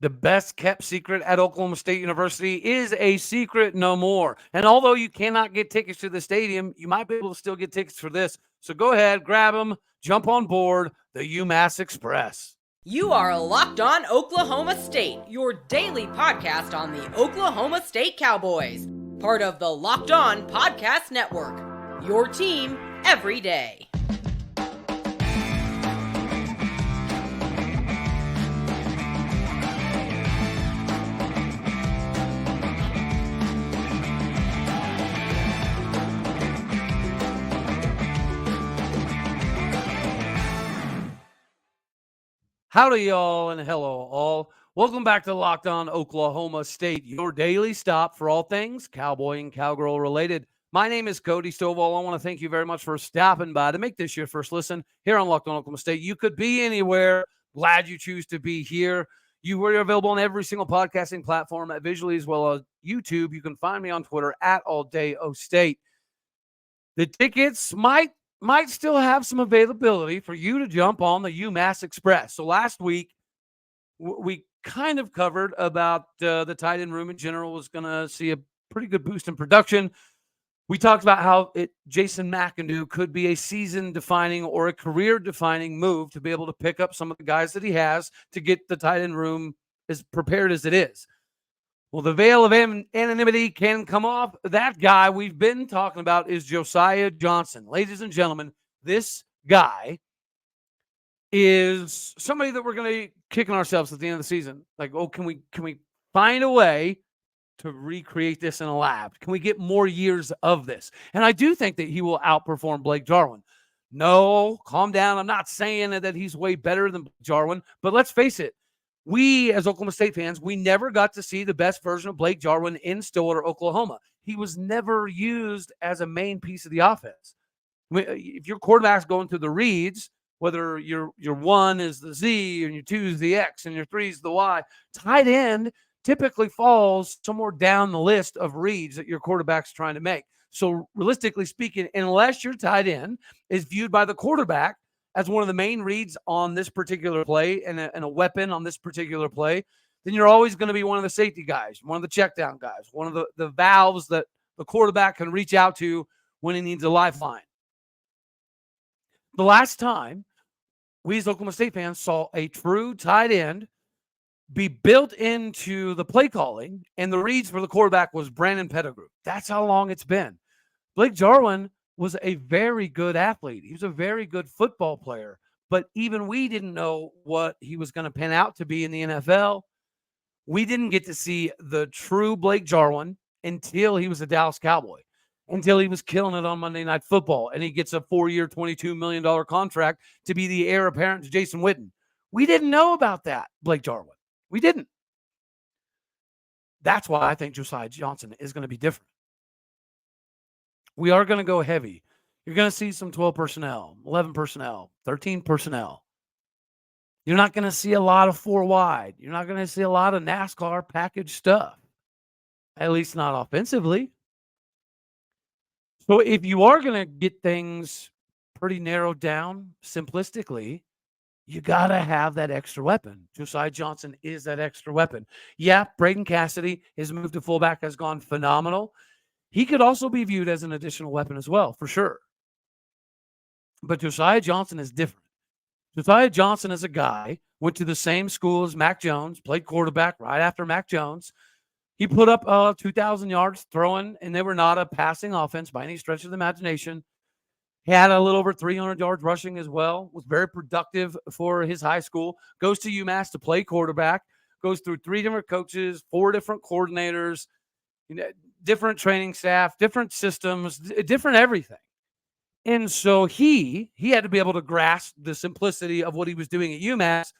The best kept secret at Oklahoma State University is a secret no more. And although you cannot get tickets to the stadium, you might be able to still get tickets for this. So go ahead, grab them, jump on board the UMass Express. You are Locked On Oklahoma State, your daily podcast on the Oklahoma State Cowboys. Part of the Locked On Podcast Network. Your team every day. Howdy, y'all, and hello, all. Welcome back to Locked On Oklahoma State, your daily stop for all things Cowboy and Cowgirl related. My name is Cody Stovall. I want to thank you very much for stopping by to make this your first listen here on Locked On Oklahoma State. You could be anywhere. Glad you choose to be here. You are available on every single podcasting platform, visually as well as YouTube. You can find me on Twitter at AllDayOState. The tickets might still have some availability for you to jump on the UMass Express. So last week, we kind of covered about the tight end room in general was going to see a pretty good boost in production. We talked about how Jason McIndoe could be a season-defining or a career-defining move to be able to pick up some of the guys that he has to get the tight end room as prepared as it is. Well, the veil of anonymity can come off. That guy we've been talking about is Josiah Johnson. Ladies and gentlemen, this guy is somebody that we're going to be kicking ourselves at the end of the season. Like, oh, can we find a way to recreate this in a lab? Can we get more years of this? And I do think that he will outperform Blake Jarwin. No, calm down. I'm not saying that he's way better than Jarwin, but let's face it. We, as Oklahoma State fans, we never got to see the best version of Blake Jarwin in Stillwater, Oklahoma. He was never used as a main piece of the offense. If your quarterback's going through the reads, whether your one is the Z and your two is the X and your three is the Y, tight end typically falls somewhere down the list of reads that your quarterback's trying to make. So realistically speaking, unless your tight end is viewed by the quarterback as one of the main reads on this particular play and a weapon on this particular play, then you're always going to be one of the safety guys, one of the check down guys, one of the valves that the quarterback can reach out to when he needs a lifeline. The last time we as Oklahoma State fans saw a true tight end be built into the play calling and the reads for the quarterback was Brandon Pettigrew. That's how long it's been. Blake Jarwin was a very good athlete. He was a very good football player, but even we didn't know what he was going to pan out to be in the NFL. We didn't get to see the true Blake Jarwin until he was a Dallas Cowboy, until he was killing it on Monday Night Football, and he gets a 4-year, $22 million contract to be the heir apparent to Jason Witten. We didn't know about that, Blake Jarwin. We didn't. That's why I think Josiah Johnson is going to be different. We are going to go heavy. You're going to see some 12 personnel, 11 personnel, 13 personnel. You're not going to see a lot of 4 wide. You're not going to see a lot of NASCAR package stuff, at least not offensively. So if you are going to get things pretty narrowed down simplistically, you got to have that extra weapon. Josiah Johnson is that extra weapon. Yeah, Braden Cassidy, his move to fullback has gone phenomenal. He could also be viewed as an additional weapon as well, for sure. But Josiah Johnson is different. Josiah Johnson is a guy, went to the same school as Mac Jones, played quarterback right after Mac Jones. He put up 2,000 yards throwing, and they were not a passing offense by any stretch of the imagination. He had a little over 300 yards rushing as well, was very productive for his high school, goes to UMass to play quarterback, goes through 3 different coaches, 4 different coordinators, different training staff, different systems, different everything. And so he had to be able to grasp the simplicity of what he was doing at UMass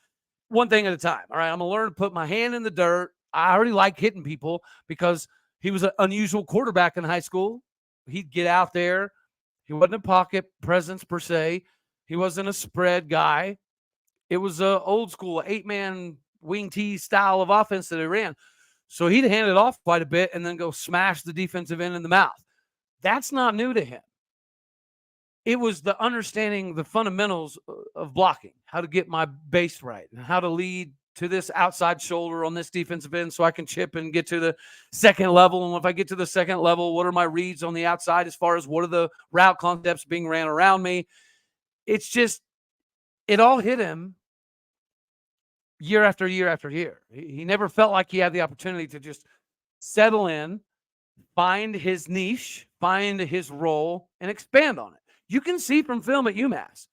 one thing at a time. All right, I'm going to learn to put my hand in the dirt. I already like hitting people because he was an unusual quarterback in high school. He'd get out there. He wasn't a pocket presence per se. He wasn't a spread guy. It was an old school 8-man wing T style of offense that he ran. So he'd hand it off quite a bit and then go smash the defensive end in the mouth. That's not new to him. It was the understanding the fundamentals of blocking, how to get my base right, and how to lead to this outside shoulder on this defensive end so I can chip and get to the second level. And if I get to the second level, what are my reads on the outside as far as what are the route concepts being ran around me? It's just, it all hit him year after year after year. He never felt like he had the opportunity to just settle in, find his niche, find his role, and expand on it. You can see from film at UMass,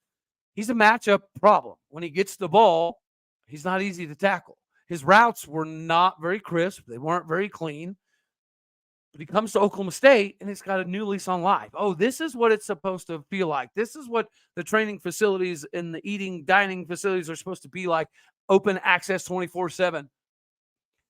he's a matchup problem. When he gets the ball, he's not easy to tackle. His routes were not very crisp. They weren't very clean. But he comes to Oklahoma State, and he's got a new lease on life. Oh, this is what it's supposed to feel like. This is what the training facilities and the eating, dining facilities are supposed to be like. Open access 24/7.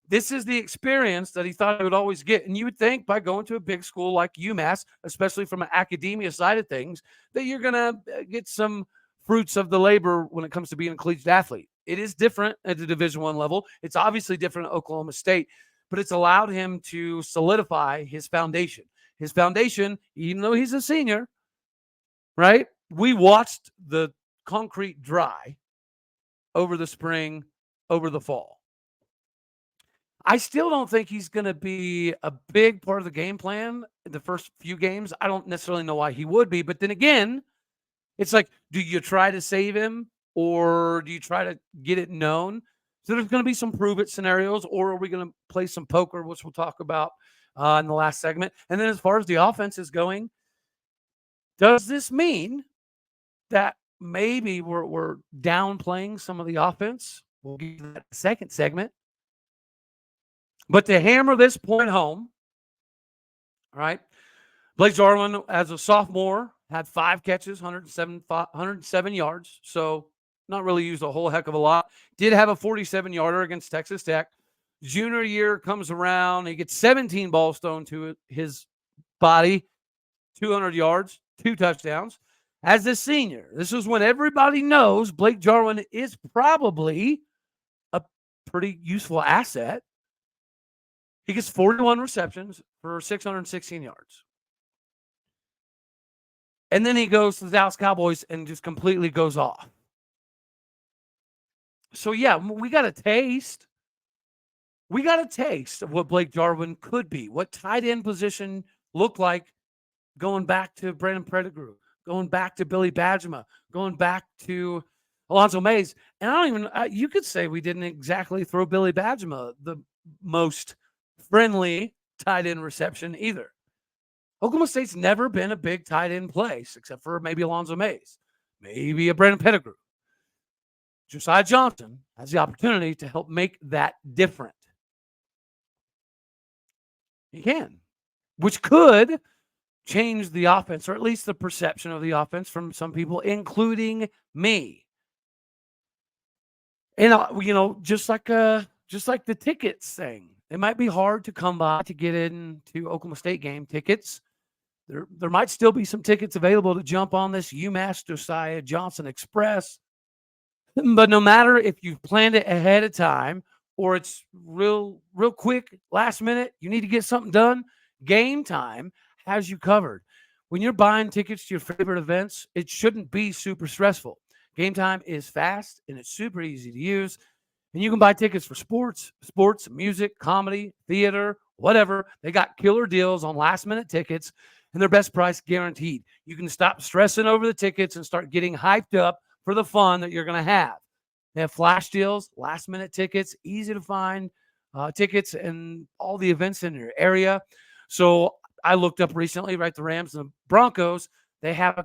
This is the experience that he thought he would always get. And you would think by going to a big school like UMass, especially from an academia side of things, that you're going to get some fruits of the labor when it comes to being a collegiate athlete. It is different at the Division I level. It's obviously different at Oklahoma State, but it's allowed him to solidify his foundation. His foundation, even though he's a senior, right? We watched the concrete dry over the spring, over the fall. I still don't think he's going to be a big part of the game plan in the first few games. I don't necessarily know why he would be, but then again, it's like, do you try to save him or do you try to get it known? So there's going to be some prove it scenarios, or are we going to play some poker, which we'll talk about in the last segment. And then as far as the offense is going, does this mean that maybe we're downplaying some of the offense? We'll get to that second segment. But to hammer this point home, all right, Blake Jarwin, as a sophomore, had 5 catches, 107 yards. So not really used a whole heck of a lot. Did have a 47-yarder against Texas Tech. Junior year comes around. He gets 17 balls thrown to his body, 200 yards, 2 touchdowns. As a senior, this is when everybody knows Blake Jarwin is probably a pretty useful asset. He gets 41 receptions for 616 yards. And then he goes to the Dallas Cowboys and just completely goes off. So, yeah, we got a taste. We got a taste of what Blake Jarwin could be, what tight end position looked like going back to Brandon Pettigrew, going back to Billy Bajema, going back to Alonzo Mayes. And I don't even, you could say we didn't exactly throw Billy Bajema the most friendly tight end reception either. Oklahoma State's never been a big tight end place, except for maybe Alonzo Mayes, maybe a Brandon Pettigrew. Josiah Johnson has the opportunity to help make that different. He can, which could change the offense, or at least the perception of the offense from some people, including me. And just like the tickets thing, it might be hard to come by to get into Oklahoma State game tickets. There might still be some tickets available to jump on this UMass Josiah Johnson Express. But no matter if you've planned it ahead of time or it's real quick, last minute, you need to get something done, Gametime has you covered. When you're buying tickets to your favorite events, it shouldn't be super stressful. Gametime is fast and it's super easy to use. And you can buy tickets for sports, music, comedy, theater, whatever. They got killer deals on last-minute tickets, and their best price guaranteed. You can stop stressing over the tickets and start getting hyped up for the fun that you're going to have. They have flash deals, last-minute tickets, easy to find tickets, and all the events in your area. So I looked up recently, right, the Rams and the Broncos, they had a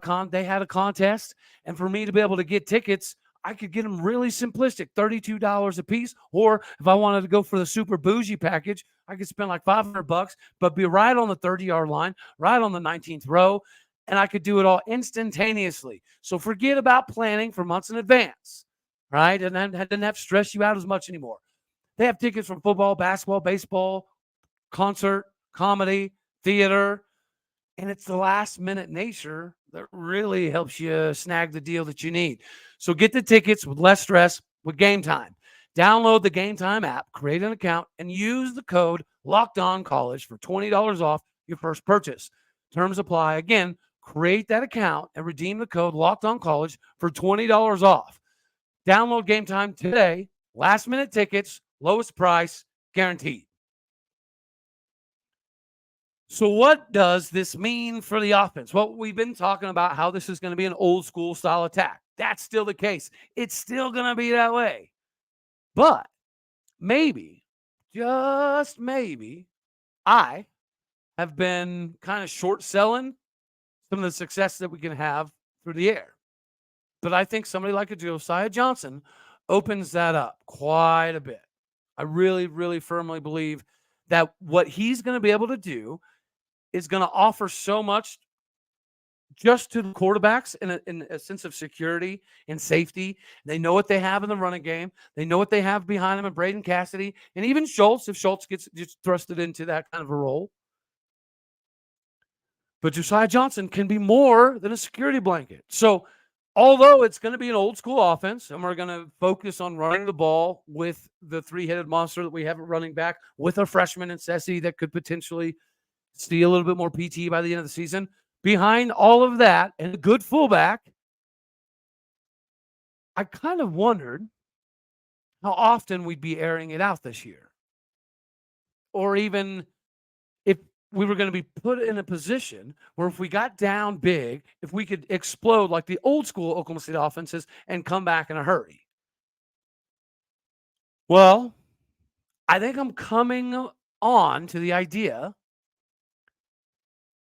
contest, and for me to be able to get tickets, I could get them really simplistic, $32 a piece. Or if I wanted to go for the super bougie package, I could spend like $500, but be right on the 30-yard line, right on the 19th row, and I could do it all instantaneously. So forget about planning for months in advance, right? And I didn't have to stress you out as much anymore. They have tickets from football, basketball, baseball, concert, comedy, theater, and it's the last-minute nature that really helps you snag the deal that you need. So get the tickets with less stress with Gametime. Download the Gametime app, create an account, and use the code LOCKEDONCollege for $20 off your first purchase. Terms apply. Again, create that account and redeem the code LOCKEDONCollege for $20 off. Download Gametime today Last minute tickets, lowest price, guaranteed. So what does this mean for the offense? Well, we've been talking about how this is going to be an old school style attack. That's still the case. It's still going to be that way. But maybe, just maybe, I have been kind of short selling some of the success that we can have through the air. But I think somebody like a Josiah Johnson opens that up quite a bit. I really, really firmly believe that what he's going to be able to do is going to offer so much just to the quarterbacks in a sense of security and safety. They know what they have in the running game. They know what they have behind them in Braden Cassidy and even Schultz, if Schultz gets just thrusted into that kind of a role. But Josiah Johnson can be more than a security blanket. So although it's going to be an old school offense and we're going to focus on running the ball with the three-headed monster that we have at running back with a freshman in Sessi that could potentially steal a little bit more PT by the end of the season, behind all of that and a good fullback, I kind of wondered how often we'd be airing it out this year. Or even if we were going to be put in a position where if we got down big, if we could explode like the old school Oklahoma State offenses and come back in a hurry. Well, I think I'm coming on to the idea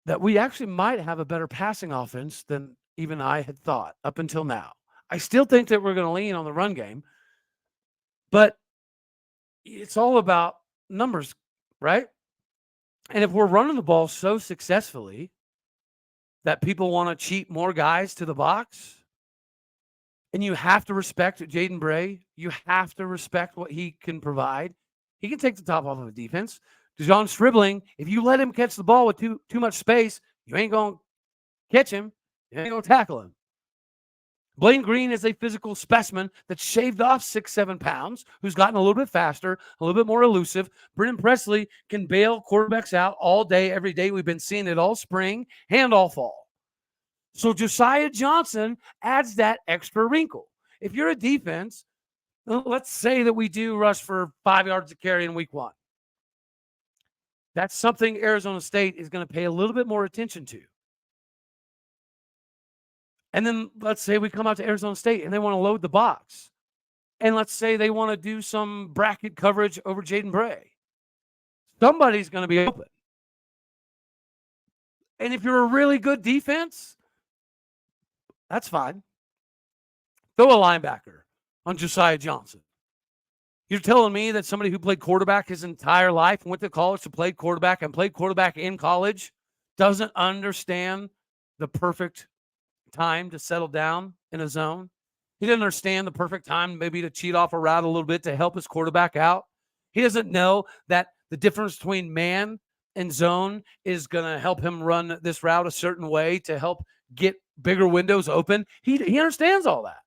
that we actually might have a better passing offense than even I had thought up until now. I still think that we're going to lean on the run game, but it's all about numbers, right? And if we're running the ball so successfully that people want to cheat more guys to the box, and you have to respect Jaden Bray, you have to respect what he can provide. He can take the top off of a defense. DeJon Stribling, if you let him catch the ball with too much space, you ain't going to catch him. You ain't going to tackle him. Blaine Green is a physical specimen that's shaved off 6-7 pounds, who's gotten a little bit faster, a little bit more elusive. Brennan Presley can bail quarterbacks out all day, every day. We've been seeing it all spring and all fall. So Josiah Johnson adds that extra wrinkle. If you're a defense, let's say that we do rush for 5 yards of carry in week 1. That's something Arizona State is going to pay a little bit more attention to. And then let's say we come out to Arizona State and they want to load the box. And let's say they want to do some bracket coverage over Jaden Bray. Somebody's going to be open. And if you're a really good defense, that's fine. Throw a linebacker on Josiah Johnson. You're telling me that somebody who played quarterback his entire life, went to college to play quarterback and played quarterback in college, doesn't understand the perfect time to settle down in a zone? He doesn't understand the perfect time maybe to cheat off a route a little bit to help his quarterback out. He doesn't know that the difference between man and zone is going to help him run this route a certain way to help get bigger windows open. He understands all that.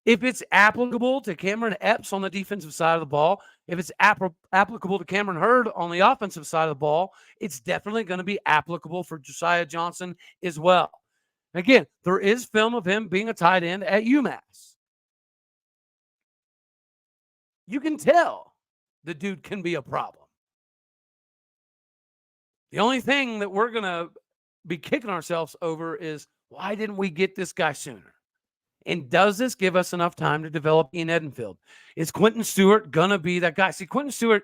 If it's applicable to Cameron Epps on the defensive side of the ball, if it's applicable to Cameron Hurd on the offensive side of the ball, it's definitely going to be applicable for Josiah Johnson as well. Again, there is film of him being a tight end at UMass. You can tell the dude can be a problem. The only thing that we're going to be kicking ourselves over is, why didn't we get this guy sooner? And does this give us enough time to develop Ian Edenfield? Is Quentin Stewart going to be that guy? See, Quentin Stewart,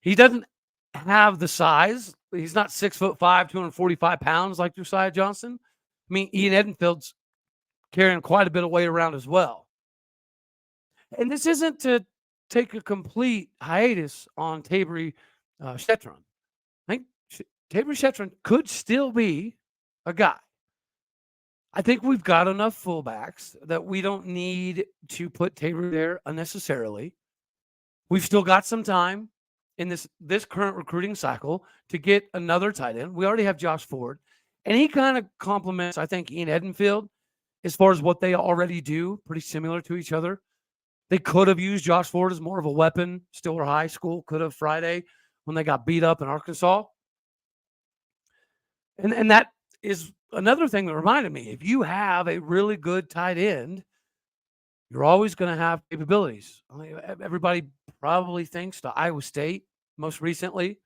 he doesn't have the size. He's not 6'5", 245 pounds like Josiah Johnson. I mean, Ian Edenfield's carrying quite a bit of weight around as well. And this isn't to take a complete hiatus on Tabry Shetron. I think Tabry Shetron could still be a guy. I think we've got enough fullbacks that we don't need to put Tabry there unnecessarily. We've still got some time in this current recruiting cycle to get another tight end. We already have Josh Ford, and he kind of complements, I think, Ian Edenfield as far as what they already do, pretty similar to each other. They could have used Josh Ford as more of a weapon. Stillwater High School could have Friday when they got beat up in Arkansas. And that is another thing that reminded me, if you have a really good tight end You're always going to have capabilities. Everybody probably thinks to Iowa State most recently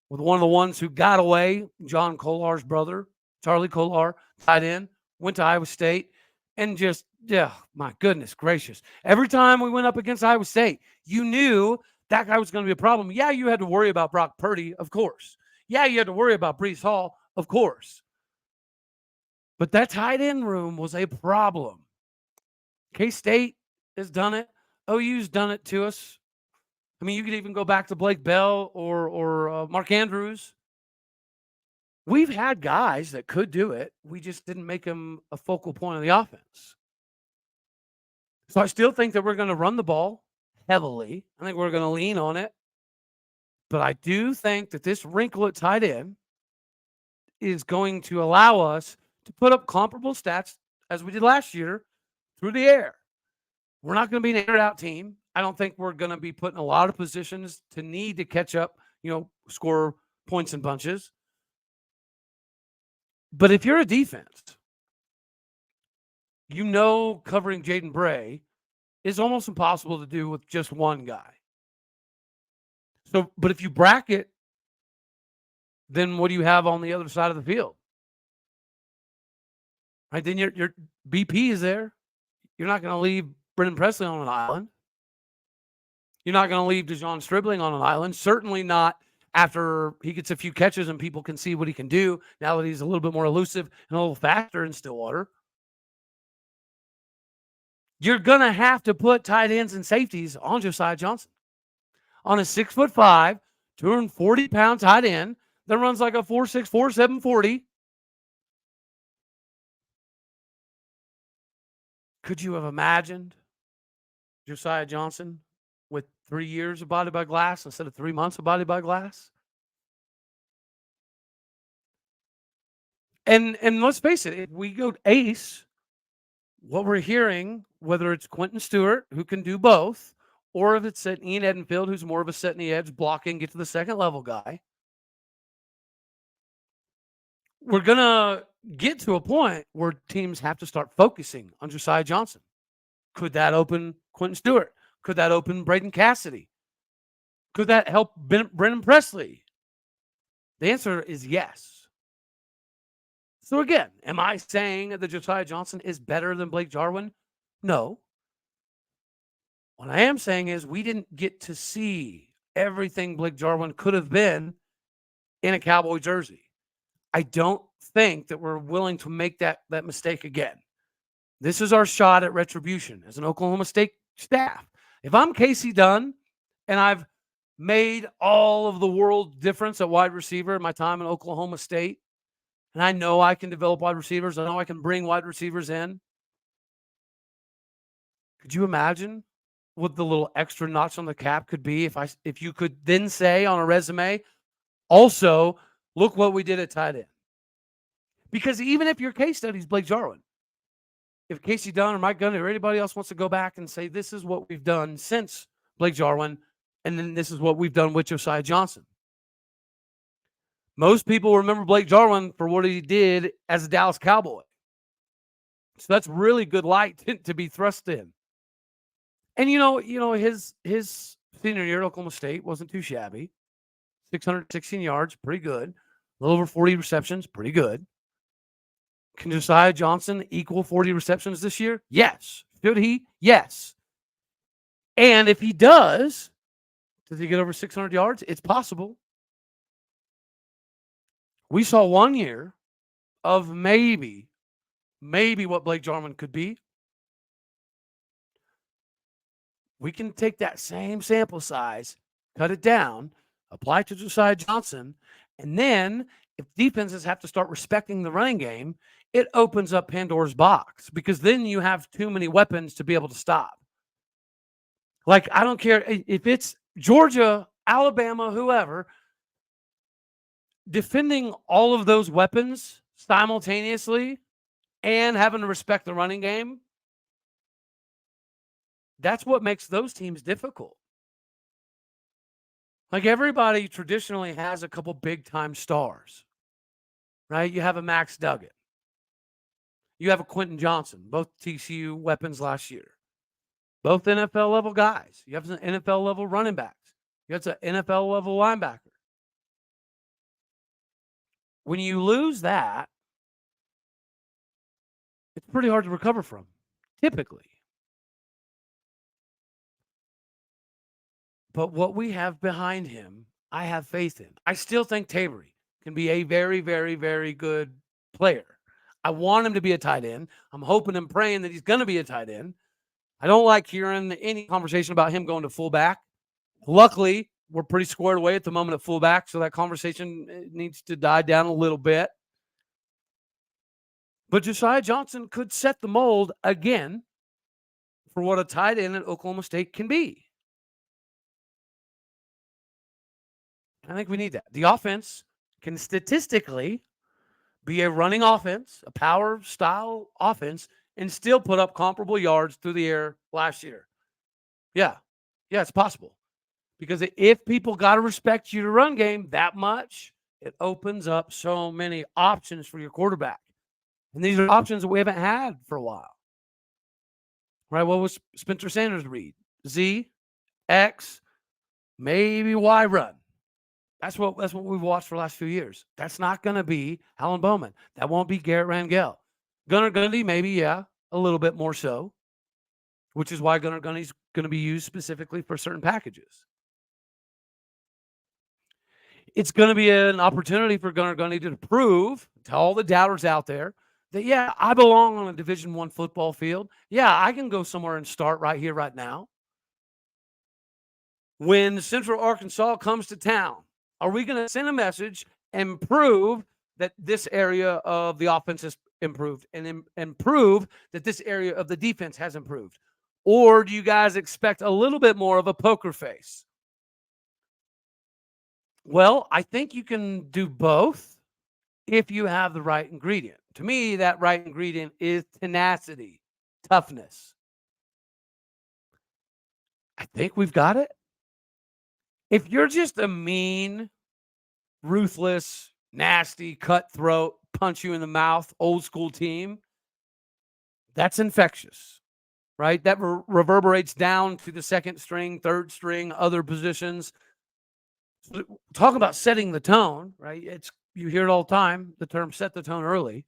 with one of the ones who got away, John Kolar's brother, Charlie Kolar, tight end, went to Iowa State and just, yeah, my goodness gracious. Every time we went up against Iowa State, you knew that guy was going to be a problem. Yeah, you had to worry about Brock Purdy, of course. Yeah, you had to worry about Breece Hall, of course. But that tight end room was a problem. K-State has done it. OU's done it to us. I mean, you could even go back to Blake Bell or Mark Andrews. We've had guys that could do it. We just didn't make them a focal point of the offense. So I still think that we're going to run the ball heavily. I think we're going to lean on it. But I do think that this wrinkle at tight end is going to allow us to put up comparable stats as we did last year through the air. We're not going to be an air-out team. I don't think we're going to be put in a lot of positions to need to catch up, score points in bunches. But if you're a defense, covering Jaden Bray is almost impossible to do with just one guy. So, but if you bracket, then what do you have on the other side of the field? Right, then your BP is there. You're not going to leave Brendan Presley on an island. You're not going to leave DeJon Stribling on an island. Certainly not after he gets a few catches and people can see what he can do now that he's a little bit more elusive and a little faster in Stillwater. You're going to have to put tight ends and safeties on Josiah Johnson. On a 6'5", 240-pound tight end that runs like a 4.6, 4.7 40. Could you have imagined Josiah Johnson with 3 years of body by glass instead of 3 months of body by glass? And let's face it, if we go ace, what we're hearing, whether it's Quentin Stewart, who can do both, or if it's at Ian Edenfield, who's more of a set in the edge, blocking, get to the second level guy, we're going to get to a point where teams have to start focusing on Josiah Johnson. Could that open Quentin Stewart? Could that open Braden Cassidy? Could that help Brendan Presley? The answer is yes. So again, am I saying that Josiah Johnson is better than Blake Jarwin? No. What I am saying is we didn't get to see everything Blake Jarwin could have been in a Cowboy jersey. I don't think that we're willing to make that mistake again. This is our shot at retribution as an Oklahoma State staff. If I'm Casey Dunn and I've made all of the world difference at wide receiver in my time in Oklahoma State, and I know I can develop wide receivers, I know I can bring wide receivers in. Could you imagine what the little extra notch on the cap could be if you could then say on a resume, also, look what we did at tight end? Because even if your case study is Blake Jarwin, if Casey Dunn or Mike Gundy or anybody else wants to go back and say, this is what we've done since Blake Jarwin, and then this is what we've done with Josiah Johnson. Most people remember Blake Jarwin for what he did as a Dallas Cowboy. So that's really good light to be thrust in. And, his senior year at Oklahoma State wasn't too shabby. 616 yards, pretty good. A little over 40 receptions, pretty good. Can Josiah Johnson equal 40 receptions this year? Yes. Should he? Yes. And if he does he get over 600 yards? It's possible. We saw 1 year of maybe what Blake Jarwin could be. We can take that same sample size, cut it down, apply it to Josiah Johnson, and then if defenses have to start respecting the running game, it opens up Pandora's box because then you have too many weapons to be able to stop. Like, I don't care if it's Georgia, Alabama, whoever, defending all of those weapons simultaneously and having to respect the running game, that's what makes those teams difficult. Like, everybody traditionally has a couple big-time stars, right? You have a Max Duggan. You have a Quentin Johnson, both TCU weapons last year. Both NFL level guys. You have some NFL level running backs. You have some NFL level linebacker. When you lose that, it's pretty hard to recover from, typically. But what we have behind him, I have faith in. I still think Tavery can be a very, very, very good player. I want him to be a tight end. I'm hoping and praying that he's going to be a tight end. I don't like hearing any conversation about him going to fullback. Luckily, we're pretty squared away at the moment at fullback, so that conversation needs to die down a little bit. But Josiah Johnson could set the mold again for what a tight end at Oklahoma State can be. I think we need that. The offense can statistically be a running offense, a power style offense, and still put up comparable yards through the air last year. Yeah, it's possible. Because if people got to respect your run game that much, it opens up so many options for your quarterback. And these are options that we haven't had for a while. Right? What was Spencer Sanders' read? Z, X, maybe Y run. That's what we've watched for the last few years. That's not going to be Alan Bowman. That won't be Garrett Rangel. Gunnar Gundy, maybe, yeah, a little bit more so, which is why Gunnar Gundy's going to be used specifically for certain packages. It's going to be an opportunity for Gunnar Gundy to prove to all the doubters out there that, yeah, I belong on a Division I football field. Yeah, I can go somewhere and start right here, right now. When Central Arkansas comes to town, are we going to send a message and prove that this area of the offense has improved and prove that this area of the defense has improved? Or do you guys expect a little bit more of a poker face? Well, I think you can do both if you have the right ingredient. To me, that right ingredient is tenacity, toughness. I think we've got it. If you're just a mean, ruthless, nasty, cutthroat, punch you in the mouth, old school team, that's infectious, right? That reverberates down to the second string, third string, other positions. Talk about setting the tone, right? You hear it all the time, the term set the tone early.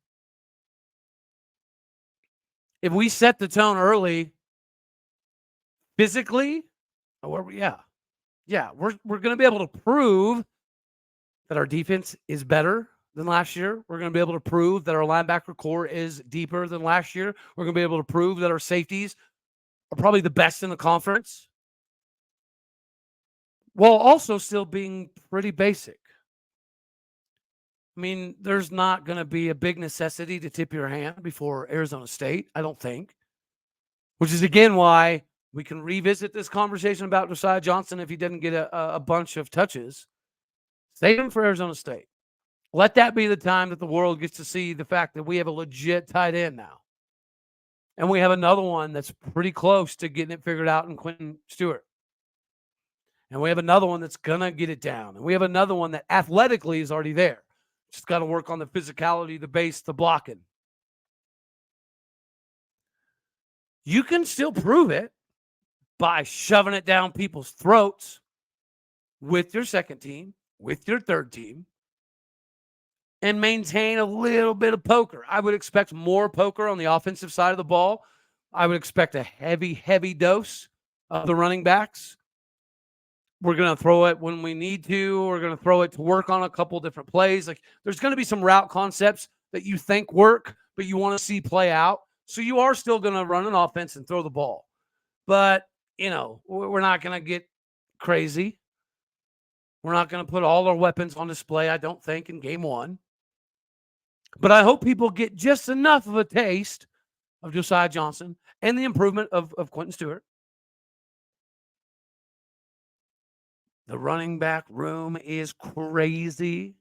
If we set the tone early physically, we're going to be able to prove that our defense is better than last year. We're going to be able to prove that our linebacker core is deeper than last year. We're going to be able to prove that our safeties are probably the best in the conference, while also still being pretty basic. I mean, there's not going to be a big necessity to tip your hand before Arizona State, I don't think, which is, again, why we can revisit this conversation about Josiah Johnson if he didn't get a bunch of touches. Save him for Arizona State. Let that be the time that the world gets to see the fact that we have a legit tight end now. And we have another one that's pretty close to getting it figured out in Quentin Stewart. And we have another one that's going to get it down. And we have another one that athletically is already there. Just got to work on the physicality, the base, the blocking. You can still prove it by shoving it down people's throats with your second team, with your third team, and maintain a little bit of poker. I would expect more poker on the offensive side of the ball. I would expect a heavy, heavy dose of the running backs. We're going to throw it when we need to. We're going to throw it to work on a couple different plays. Like, there's going to be some route concepts that you think work, but you want to see play out. So you are still going to run an offense and throw the ball. But, we're not going to get crazy. We're not going to put all our weapons on display, I don't think, in game one. But I hope people get just enough of a taste of Josiah Johnson and the improvement of Quentin Stewart. The running back room is crazy.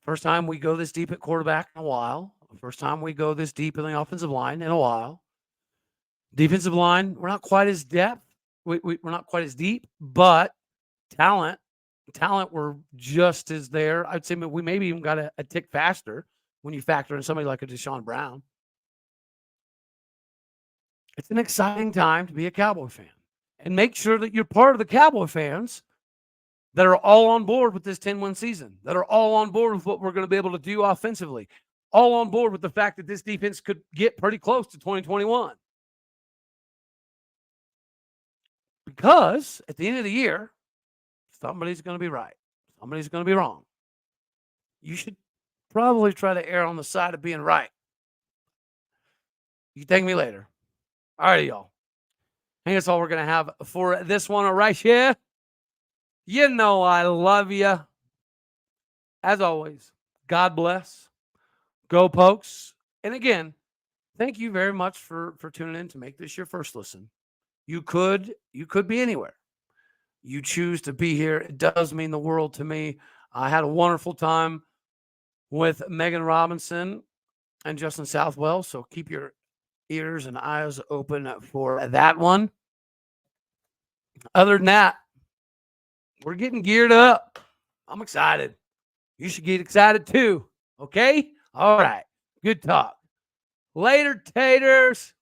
First time we go this deep at quarterback in a while. First time we go this deep in the offensive line in a while. Defensive line, we're not quite as depth. We're not quite as deep, but talent, we're just as there. I'd say we maybe even got a tick faster when you factor in somebody like a Deshaun Brown. It's an exciting time to be a Cowboy fan. And make sure that you're part of the Cowboy fans that are all on board with this 10-win season, that are all on board with what we're going to be able to do offensively, all on board with the fact that this defense could get pretty close to 2021. Because at the end of the year, somebody's going to be right. Somebody's going to be wrong. You should probably try to err on the side of being right. You can thank me later. All righty, y'all. I think that's all we're going to have for this one right here. You know I love you. As always, God bless. Go Pokes. And again, thank you very much for tuning in to make this your first listen. You could be anywhere. You choose to be here. It does mean the world to me. I had a wonderful time with Megan Robinson and Justin Southwell, so keep your ears and eyes open for that one. Other than that, we're getting geared up. I'm excited. You should get excited too. Okay? All right. Good talk. Later, taters.